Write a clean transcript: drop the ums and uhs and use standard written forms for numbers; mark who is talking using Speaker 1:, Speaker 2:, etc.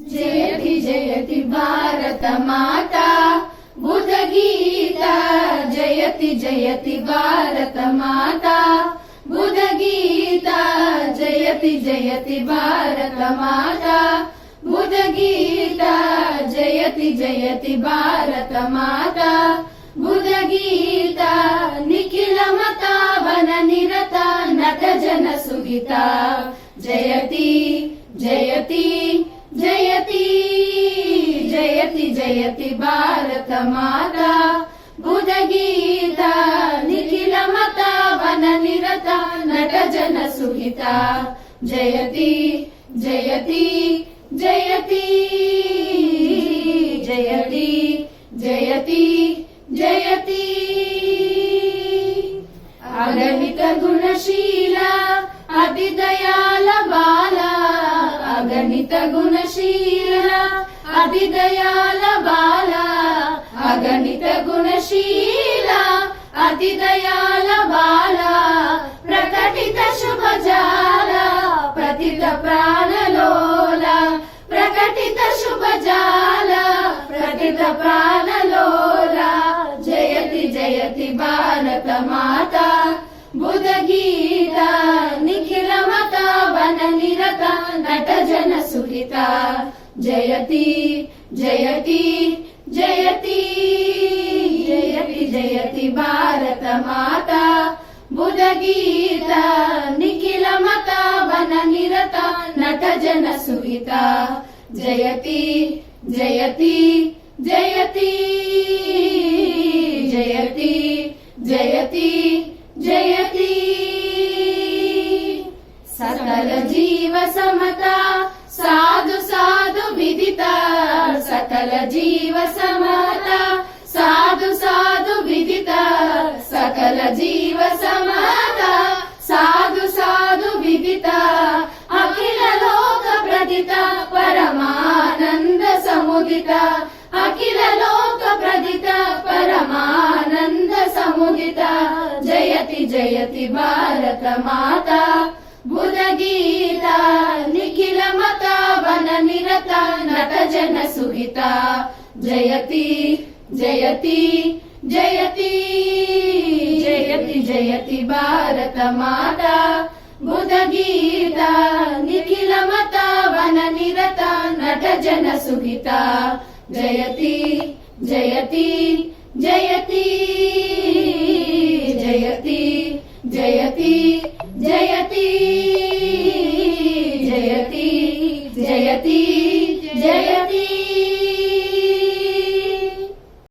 Speaker 1: जयति भारत माता बुध गीता जयति भारत माता बुध गीता जयति भारत माता बुध गीता जयति भारत माता बुध गीता निखिल मता वन निरता नत जन सुगिता जयति जयति जयति जयति जयति भारत माता बुध गीता निखिल मता वन निरता नट जन सुहिता जयति जयति जयति जयति जयति जयति अगणित गुणशीला अति दयाल बाला अगणित गुणशीला अति दयाल बाला अगणित गुणशीला अति दयाल बाला प्रकटित शुभ जाला प्रतित प्राण लोला प्रकटित शुभ जाला प्रतित प्राण लोला जयति जयति भारत माता बुध गीता निखिल मता वन निरता नट जन सुहिता जयति जयति जयति जयति जयति भारत माता बुध गीता निखिल मता वन निरता नट जन सुहिता जयति जयति जयति जयति जयति जयति सकल जीव समता साधु साधु विदिता सकल जीव समता साधु साधु विदिता सकल जीव समता साधु साधु विदिता अखिल लोक प्रदिता परमानंद समुदिता अखिल लोक प्रदिता परमानंद समुदिता जयति जयति भारत माता बुध गीता निखिल मता वन निरता नट जन सुहिता जयति जयति जयति जयति जयति भारत माता बुध गीता निखिल मता वन निरता नट जन सुहिता जयति जयति जयति जयति जयति जयति